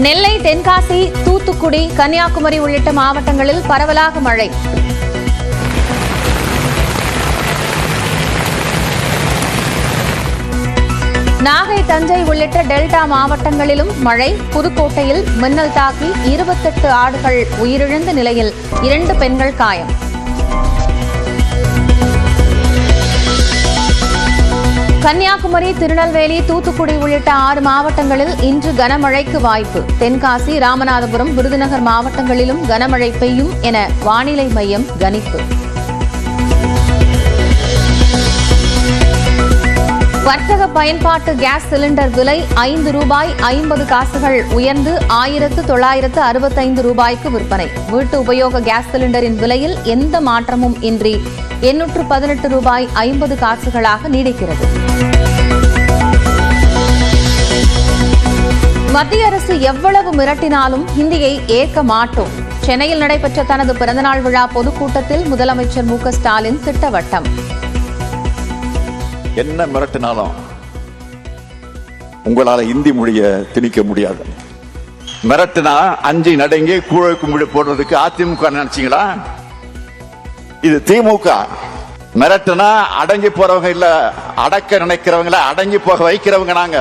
நெல்லை, தென்காசி, தூத்துக்குடி, கன்னியாகுமரி உள்ளிட்ட மாவட்டங்களில் பரவலாக மழை. நாகை, தஞ்சை உள்ளிட்ட டெல்டா மாவட்டங்களிலும் மழை. புதுக்கோட்டையில் மின்னல் தாக்கி 28 ஆடுகள் உயிரிழந்த நிலையில் 2 பெண்கள் காயம். கன்னியாகுமரி, திருநெல்வேலி, தூத்துக்குடி உள்ளிட்ட 6 மாவட்டங்களில் இன்று கனமழைக்கு வாய்ப்பு. தென்காசி, ராமநாதபுரம், விருதுநகர் மாவட்டங்களிலும் கனமழை பெய்யும் என வானிலை மையம் கணிப்பு. வர்த்தக பயன்பாட்டு கேஸ் சிலிண்டர் விலை ₹5.50 உயர்ந்து ₹1965 விற்பனை. வீட்டு உபயோக கேஸ் சிலிண்டரின் விலையில் எந்த மாற்றமும் இன்றி ₹818.50 நீடிக்கிறது. மத்திய அரசு எவ்வளவு மிரட்டினாலும் ஹிந்தியை ஏற்க மாட்டோம். சென்னையில் நடைபெற்ற தனது பிறந்தநாள் விழா பொதுக்கூட்டத்தில் முதலமைச்சர் மு க ஸ்டாலின் திட்டவட்டம். என்ன மிரட்டினாலும் உங்களால இந்தி மொழிய திணிக்க முடியாது. மிரட்டினா அஞ்சு நடுங்கி கூழக்கு மொழி போடுறதுக்கு அதிமுக நினைச்சீங்களா? இது திமுக. மிரட்டினா அடங்கி போறவங்க இல்ல, அடக்க நினைக்கிறவங்கள அடங்கி போக வைக்கிறவங்க நாங்க.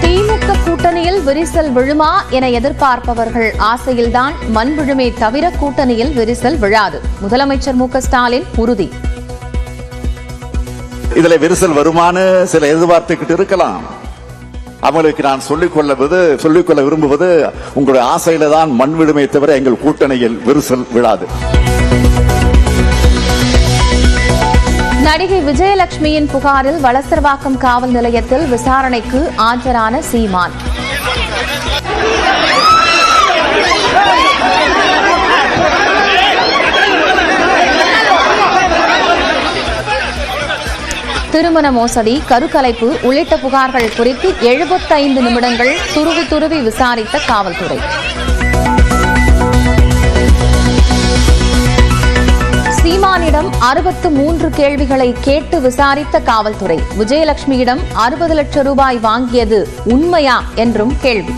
திமுக கூட்டணியில் விரிசல் விழுமா என எதிர்பார்ப்பவர்கள் ஆசையில்தான் மண் விழுமே தவிர கூட்டணியில் விரிசல் விழாது. முதலமைச்சர் மு க ஸ்டாலின் உறுதி. இதுல விரிசல் வருமானு சில எதிர்பார்த்துக்கிட்டு இருக்கலாம். அவங்களுக்கு நான் சொல்லிக்கொள்ள விரும்புவது, உங்களுடைய ஆசையில தான் மண் விழுமே தவிர எங்கள் கூட்டணியில் விரிசல் விழாது. நடிகை விஜயலட்சுமியின் புகாரில் வளசரவாக்கம் காவல் நிலையத்தில் விசாரணைக்கு ஆஜரான சீமான். திருமண மோசடி, கருக்கலைப்பு உள்ளிட்ட புகார்கள் குறித்து 75 நிமிடங்கள் துருவி விசாரித்த காவல்துறை. சீமானிடம் 63 கேள்விகளை கேட்டு விசாரித்த காவல்துறை. விஜயலட்சுமியிடம் 60 லட்சம் ரூபாய் வாங்கியது உண்மையா என்றும் கேள்வி.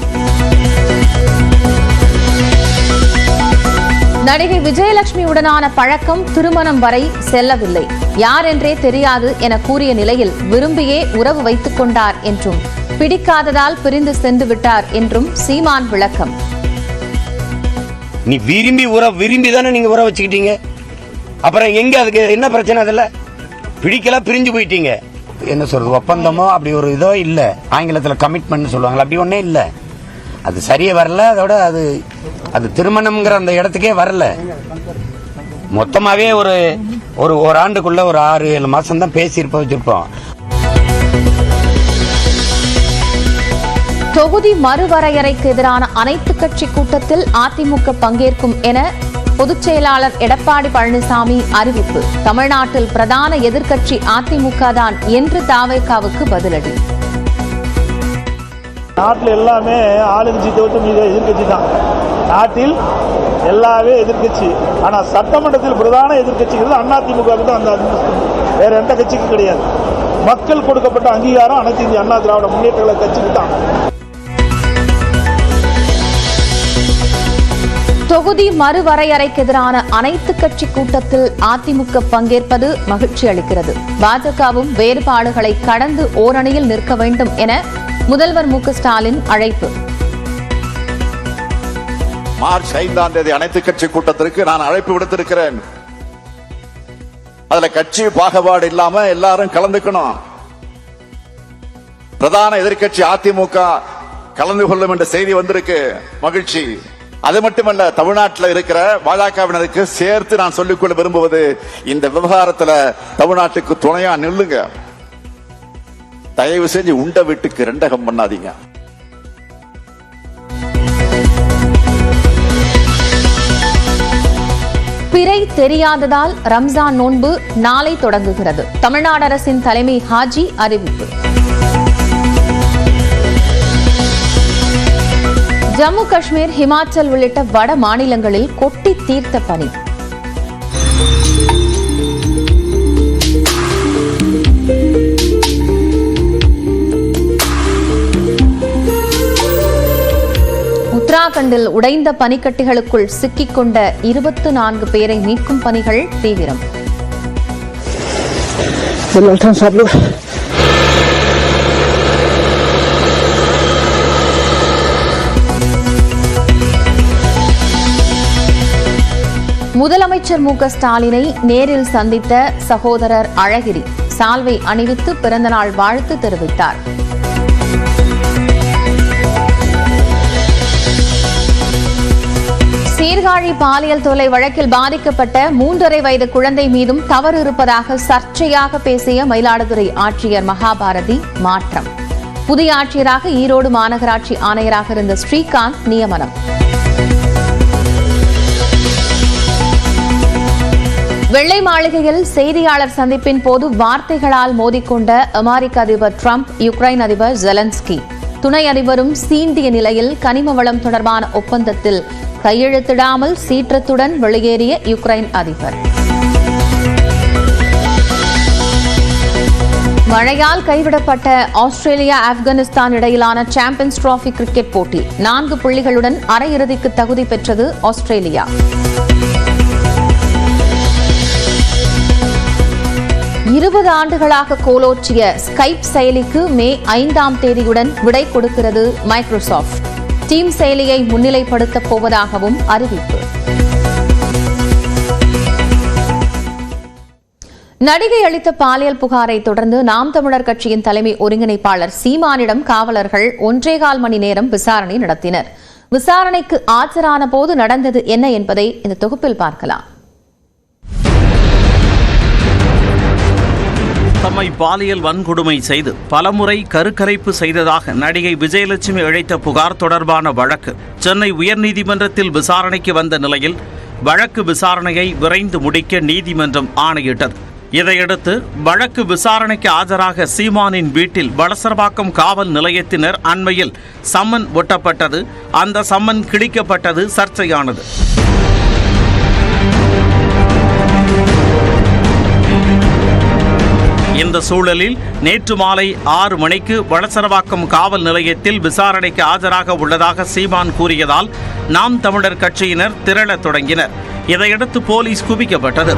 நடிகை விஜயலட்சுமியுடனான பழக்கம் திருமணம் வரை செல்லவில்லை, யார் என்றே தெரியாது என கூறிய நிலையில் விரும்பியே உறவு வைத்துக் கொண்டார் என்றும், பிடிக்காததால் பிரிந்து சென்று விட்டார் என்றும் சீமான் விளக்கம். நீ விரும்பி தானே நீங்க உறவு வச்சுக்கிட்டீங்க, அப்புறம் எங்க அதுக்கு என்ன பிரச்சனை? அதுல பிடிக்கல, பிரிஞ்சு போயிட்டீங்க. என்ன சொல்றது, ஒப்பந்தமோ அப்படி ஒரு இதோ இல்ல. ஆங்கிலத்தில் கமிட்மெண்ட் சொல்லுவாங்க, அப்படி ஒன்னே இல்ல. அது சரியே வரல. அதோட அது திருமணம்ங்கிற அந்த இடத்துக்கே வரல. மொத்தமாவே ஒரு ஆண்டுக்குள்ள ஒரு 6-7 மாசம் தான் பேசியிருப்போம், வச்சிருப்போம். தொகுதி மறுவரையறைக்கு எதிரான அனைத்து கட்சி கூட்டத்தில் அதிமுக பங்கேற்கும் என பொதுச் செயலாளர் எடப்பாடி பழனிசாமி அறிவிப்பு. தமிழ்நாட்டில் பிரதான எதிர்க்கட்சி அதிமுக தான் என்று தாவேகாவுக்கு பதிலடி. நாட்டில் எல்லாமே ஆளுங்கட்சி தவிர்த்து மீது எதிர்கட்சி தான். நாட்டில் எல்லாமே எதிர்கட்சி. ஆனா சட்டமன்றத்தில் பிரதான எதிர்கட்சிங்கிறது அதிமுக தான். அந்த வேற எந்த கட்சிக்கும் கிடையாது. மக்கள் கொடுக்கப்பட்ட அங்கீகாரம் அனைத்து இந்திய அண்ணா திராவிட முன்னேற்ற கழக கட்சிக்கு தான். தொகுதி மறுவரையறைக்கு எதிரான அனைத்து கட்சி கூட்டத்தில் அதிமுக பங்கேற்பது மகிழ்ச்சி அளிக்கிறது. பாஜகவும் வேறுபாடுகளை கடந்து ஓரணியில் நிற்க வேண்டும் என முதல்வர் மு க ஸ்டாலின் அழைப்பு. மார்ச் 5ஆம் தேதி அனைத்து கட்சி கூட்டத்திற்கு நான் அழைப்பு விடுத்திருக்கிறேன். அதுல கட்சி பாகுபாடு இல்லாம எல்லாரும் கலந்துக்கணும். பிரதான எதிர்க்கட்சி அதிமுக கலந்து கொள்ளும் என்ற செய்தி வந்திருக்கு, மகிழ்ச்சி. அது மட்டுமல்ல, தமிழ்நாட்டில் இருக்கிற பாஜகவினருக்கு சேர்த்து நான் சொல்லிக்கொள்ள விரும்புவது, இந்த விவகாரத்தில் தமிழ்நாட்டுக்கு துணையா நில்லுங்க. தயவு செஞ்சு உண்ட வீட்டுக்கு ரெண்டகம் பண்ணாதீங்க. பிறை தெரியாததால் ரம்ஜான் நோன்பு நாளை தொடங்குகிறது. தமிழ்நாடு அரசின் தலைமை ஹாஜி அறிவிப்பு. ஜம்மு காஷ்மீர், ஹிமாச்சல் உள்ளிட்ட வட மாநிலங்களில் கொட்டி தீர்த்த பனி. உத்தராகண்டில் உடைந்த பனிக்கட்டிகளுக்குள் சிக்கிக்கொண்ட 24 பேரை மீட்கும் பணிகள் தீவிரம். முதலமைச்சர் மு.க. ஸ்டாலினை நேரில் சந்தித்த சகோதரர் அழகிரி சால்வை அணிவித்து பிறந்தநாள் வாழ்த்து தெரிவித்தார். சீர்காழி பாலியல் தொல்லை வழக்கில் பாதிக்கப்பட்ட 3.5 வயது குழந்தை மீதும் தவறு இருப்பதாக சர்ச்சையாக பேசிய மயிலாடுதுறை ஆட்சியர் மகாபாரதி மாற்றம். புதிய ஆட்சியராக ஈரோடு மாநகராட்சி ஆணையராக இருந்த ஸ்ரீகாந்த் நியமனம். வெள்ளை மாளிகையில் செய்தியாளர் சந்திப்பின் போது வார்த்தைகளால் மோதிக்கொண்ட அமெரிக்க அதிபர் டிரம்ப், யுக்ரைன் அதிபர் ஜெலன்ஸ்கி துணை அதிபரும் சீண்டிய நிலையில் கனிம வளம் தொடர்பான ஒப்பந்தத்தில் கையெழுத்திடாமல் சீற்றத்துடன் வெளியேறிய யுக்ரைன் அதிபர். மழையால் கைவிடப்பட்ட ஆஸ்திரேலியா ஆப்கானிஸ்தான் இடையிலான சாம்பியன்ஸ் டிராபி கிரிக்கெட் போட்டி 4 புள்ளிகளுடன் அரையிறுதிக்கு தகுதி பெற்றது ஆஸ்திரேலியா. 20 ஆண்டுகளாக கோலோச்சிய ஸ்கைப் செயலிக்கு மே 5ஆம் தேதியுடன் விடை கொடுக்கிறது மைக்ரோசாப்ட். டீம் செயலியை முன்னிலைப்படுத்தப் போவதாகவும் அறிவிப்பு. நடிகை அளித்த பாலியல் புகாரை தொடர்ந்து நாம் தமிழர் கட்சியின் தலைமை ஒருங்கிணைப்பாளர் சீமானிடம் காவலர்கள் 1.25 மணி நேரம் விசாரணை நடத்தினர். விசாரணைக்கு ஆஜரான போது நடந்தது என்ன என்பதை இந்த தொகுப்பில் பார்க்கலாம். தம்மை பாலியல் வன்கொடுமை செய்து பலமுறை கருக்கலைப்பு செய்ததாக நடிகை விஜயலட்சுமி அளித்த புகார் தொடர்பான வழக்கு சென்னை உயர்நீதிமன்றத்தில் விசாரணைக்கு வந்த நிலையில் வழக்கு விசாரணையை விரைந்து முடிக்க நீதிமன்றம் ஆணையிட்டது. இதையடுத்து வழக்கு விசாரணைக்கு ஆஜராக சீமானின் வீட்டில் வளசரவாக்கம் காவல் நிலையத்தினர் அண்மையில் சம்மன் ஒட்டப்பட்டது. அந்த சம்மன் கிழிக்கப்பட்டது சர்ச்சையானது. இந்த சூழலில் நேற்று மாலை 6 மணிக்கு வளசரவாக்கம் காவல் நிலையத்தில் விசாரணைக்கு ஆஜராக உள்ளதாக சீமான் கூறியதால் நாம் தமிழர் கட்சியினர் திரளத் தொடங்கினர். இதையடுத்து போலீஸ் குவிக்கப்பட்டது.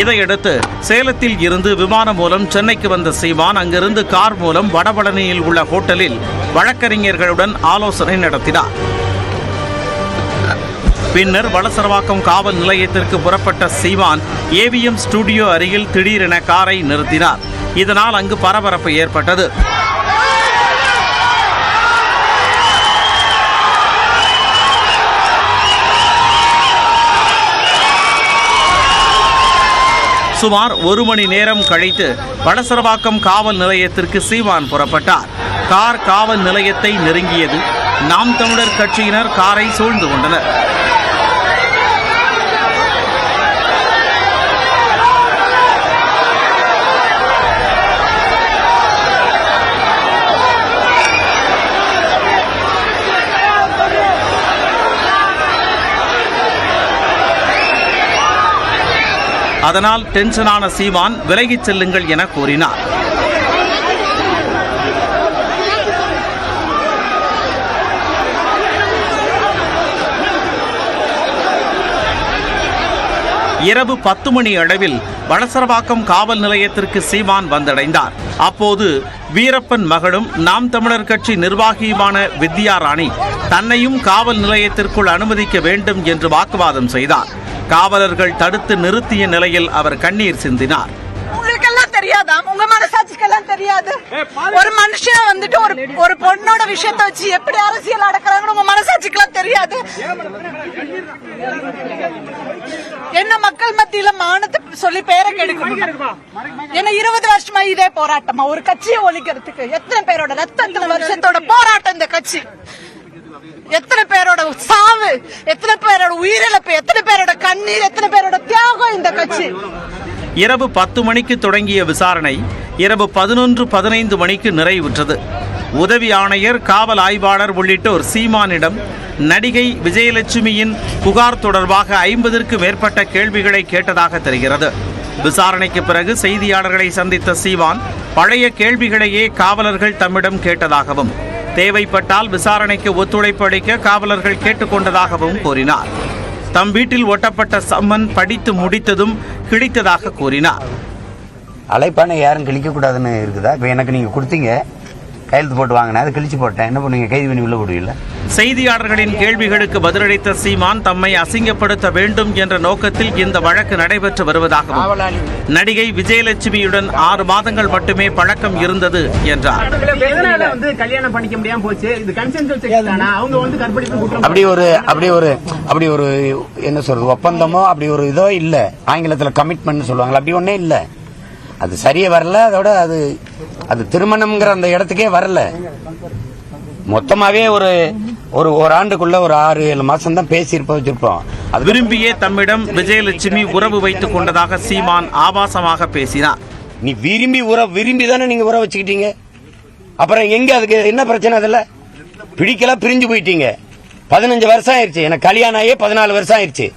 இதையடுத்து சேலத்தில் இருந்து விமானம் மூலம் சென்னைக்கு வந்த சீமான் அங்கிருந்து கார் மூலம் வடபழனியில் உள்ள ஹோட்டலில் வழக்கறிஞர்களுடன் ஆலோசனை நடத்தினார். பின்னர் வளசரவாக்கம் காவல் நிலையத்திற்கு புறப்பட்ட சீமான் ஏவிஎம் ஸ்டுடியோ அருகில் திடீரென காரை நிறுத்தினார். இதனால் அங்கு பரபரப்பு ஏற்பட்டது. சுமார் 1 மணி நேரம் கழித்து வளசரவாக்கம் காவல் நிலையத்திற்கு சீமான் புறப்பட்டார். கார் காவல் நிலையத்தை நெருங்கியது. நாம் தமிழர் கட்சியினர் காரை சூழ்ந்து கொண்டனர். அதனால் டென்ஷனான சீமான் விலகிச் செல்லுங்கள் என கூறினார். இரவு 10 மணி அளவில் வளசரவாக்கம் காவல் நிலையத்திற்கு சீமான் வந்தடைந்தார். அப்போது வீரப்பன் மகளும் நாம் தமிழர் கட்சி நிர்வாகியுமான வித்யாராணி தன்னையும் காவல் நிலையத்திற்குள் அனுமதிக்க வேண்டும் என்று வாக்குவாதம் செய்தார். காவலர்கள் தடுத்து நிறுத்திய நிலையில் அவர் கண்ணீர் சிந்தினார். உங்களுக்கெல்லாம் தெரியாதா? உங்க மனசாட்சிக்கெல்லாம் தெரியாது? ஒரு மனுஷன் வந்துட்டு ஒரு பொண்ணோட விஷயத்தை வச்சு எப்படி அரசியல் அடக்குறாங்கன்னு உங்க மனசாட்சிக்கெல்லாம் தெரியாது? என்ன மக்கள் மத்தியில மானத்தை சொல்லி பேரை கெடுக்கணும். என்ன 20 வருஷமா இதே போராட்டமா? ஒரு கட்சியை ஒழிக்கிறதுக்கு எத்தனை பேரோட ரத்தத்துல வருஷத்தோட போராட்டம் இந்த கட்சி. எத்தனை பேரோட சாவு, எத்தனை பேரோட உயிரிழப்பு, எத்தனை பேரோட கண்ணீர், எத்தனை பேரோட தியாகம் இந்த கட்சி. இரவு 10 மணிக்கு தொடங்கிய விசாரணை இரவு 11:15 மணிக்கு நிறைவுற்றது. உதவி ஆணையர், காவல் ஆய்வாளர் உள்ளிட்டோர் சீமானிடம் நடிகை விஜயலட்சுமியின் புகார் தொடர்பாக 50க்கும் மேற்பட்ட கேள்விகளை கேட்டதாக தெரிகிறது. விசாரணைக்கு பிறகு செய்தியாளர்களை சந்தித்த சீமான் பழைய கேள்விகளையே காவலர்கள் தம்மிடம் கேட்டதாகவும் தேவைப்பட்டால் விசாரணைக்கு ஒத்துழைப்பு அளிக்க காவலர்கள் கேட்டுக்கொண்டதாகவும் கூறினார். தம் வீட்டில் ஒட்டப்பட்ட சம்மன் படித்து முடித்ததும் கிழித்ததாக கூறினார். அழைப்பான யாரும் கிழிக்க கூடாதுன்னு இருக்குதா? இப்ப எனக்கு நீங்க கொடுத்தீங்க, கையெழுத்து போட்டு வாங்கினேன், அதை கிழிச்சு போட்டேன், என்ன பண்ணுவீங்க? கைது பண்ணி உள்ள போடுவீங்களா? செய்தியாளர்களின் கேள்விகளுக்கு பதிலளித்த சீமான் தம்மை அசிங்கப்படுத்த வேண்டும் என்ற நோக்கத்தில் இந்த வழக்கு நடைபெற்று வருவதாகவும் நடிகை விஜயலட்சுமியுடன் 6 மாதங்கள் மட்டுமே பழக்கம் இருந்தது என்றார். அப்படி ஒரு என்ன சொல்றது, ஒப்பந்தமோ அப்படி ஒரு இதோ இல்ல. ஆங்கிலத்தில் கமிட்மெண்ட் சொல்லுவாங்க, அப்படி ஒன்னே இல்ல. அது சரியா வரல. அதோட அது திருமணம்ங்கிற அந்த இடத்துக்கே வரல. மொத்தமாவே ஒரு ஆண்டுக்குள்ள ஒரு 6-7 மாசம் தான் பேசி வச்சிருப்போம். அது விரும்பியே தம்மிடம் விஜயலட்சுமி உறவு வைத்துக் கொண்டதாக சீமான் ஆபாசமாக பேசினார். நீ விரும்பி தானே நீங்க உறவு வச்சுக்கிட்டீங்க. அப்புறம் எங்க அதுக்கு என்ன பிரச்சனை? அதுல பிடிக்கல, பிரிஞ்சு போயிட்டீங்க. 15 வருஷம் ஆயிருச்சு. எனக்கு கல்யாணம் ஆகி 14 வருஷம் ஆயிருச்சு.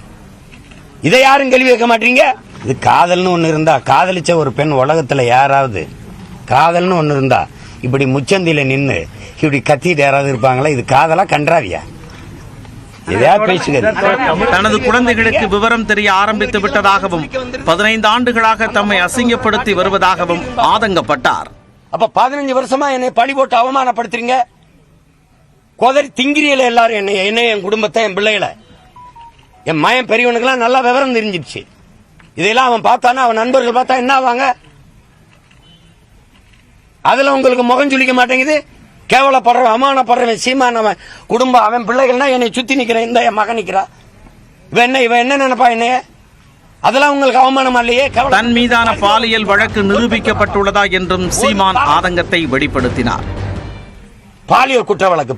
இதை யாரும் கேள்வி வைக்க மாட்டீங்க. இது காதல்னு ஒண்ணு இருந்தா, காதலிச்ச ஒரு பெண் உலகத்துல யாராவது காதல்னு ஒண்ணு இருந்தா இப்படி முச்சந்தில நின்னு இப்படி கத்திட்டு யாராவது இருப்பாங்களா? இது காதலா கன்றாவியா? தனது குழந்தைகளுக்கு விவரம் தெரிய ஆரம்பித்து விட்டதாகவும் 15 ஆண்டுகளாக தம்மை அசிங்கப்படுத்தி வருவதாகவும் ஆதங்கப்பட்டார். அப்ப 15 வருஷமா என்னை பழி போட்டு அவமானப்படுத்துறீங்க. கோதரி திங்கிரியல எல்லாரும் என்னை என் குடும்பத்தை, என் பிள்ளைகளை, என் மயன் பெரியவனுக்கெல்லாம் நல்லா விவரம் தெரிஞ்சிருச்சு. இதெல்லாம் அவன் பார்த்தானா, அவன் நண்பர்கள் பார்த்தா என்ன ஆவாங்க? அதுல உங்களுக்கு முகம் சொல்லிக்க மாட்டேங்குது. கேவலப்படுற, அவமானப்படுறவன் சீமான், அவன் குடும்பம், அவன் பிள்ளைகள்னா என்னை சுத்தி நிக்கிறேன். இந்த என் மகன் நிக்கிறா, இவன் என்ன நினைப்பா என்னைய? அதெல்லாம் உங்களுக்கு அவமானமா இல்லையே? தன் மீதான பாலியல் வழக்கு நிரூபிக்கப்பட்டுள்ளதா என்றும் சீமான் ஆதங்கத்தை வெளிப்படுத்தினார். பாலியல் குற்ற வழக்கு,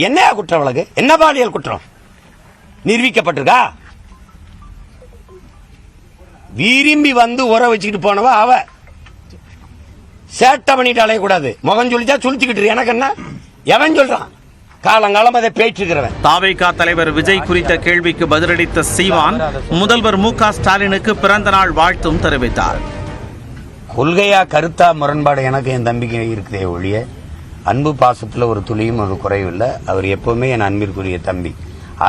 என்ன குற்ற வழக்கு? என்ன பாலியல் குற்றம் நிரூபிக்கப்பட்டிருக்கா? விரும்பி வந்து உற வச்சுக்கிட்டு போனவ அவ. சேட்டை பண்ணிட்டு அலையக்கூடாது. முகம் சொல்லிச்சா சுழிச்சுக்கிட்டு எனக்கு என்ன? எவன் சொல்றான்? காலங்காலம் அதை பேச்சிருக்கிறவன். தாவேகா தலைவர் விஜய் குறித்த கேள்விக்கு பதிலளித்த சீமான் முதல்வர் மு.க. ஸ்டாலினுக்கு பிறந்த நாள் வாழ்த்தும் தெரிவித்தார். கொள்கையா கருத்தா முரண்பாடு எனக்கு என் தம்பிக்கு இருக்குதே ஒழிய அன்பு பாசத்துல ஒரு துளியும் ஒரு குறைவில்லை. அவர் எப்பவுமே என் அன்பிற்குரிய தம்பி.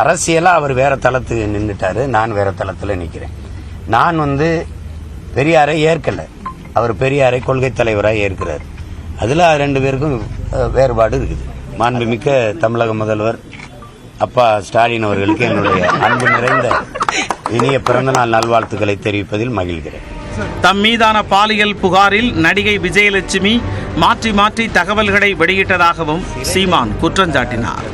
அரசியலா அவர் வேற தளத்துக்கு நின்றுட்டாரு, நான் வேற தளத்துல நிக்கிறேன். நான் பெரியாரை ஏற்கல, அவர் பெரியாரை கொள்கை தலைவராக ஏற்கிறார். அதுல 2 பேருக்கும் வேறுபாடு இருக்குது. மாண்புமிக்க தமிழக முதல்வர் அப்பா ஸ்டாலின் அவர்களுக்கு என்னுடைய அன்பு நிறைந்த இனிய பிறந்தநாள் நல்வாழ்த்துக்களை தெரிவிப்பதில் மகிழ்கிறேன். தம் மீதான பாலியல் புகாரில் நடிகை விஜயலட்சுமி மாற்றி தகவல்களை வெளியிட்டதாகவும் சீமான் குற்றஞ்சாட்டினார்.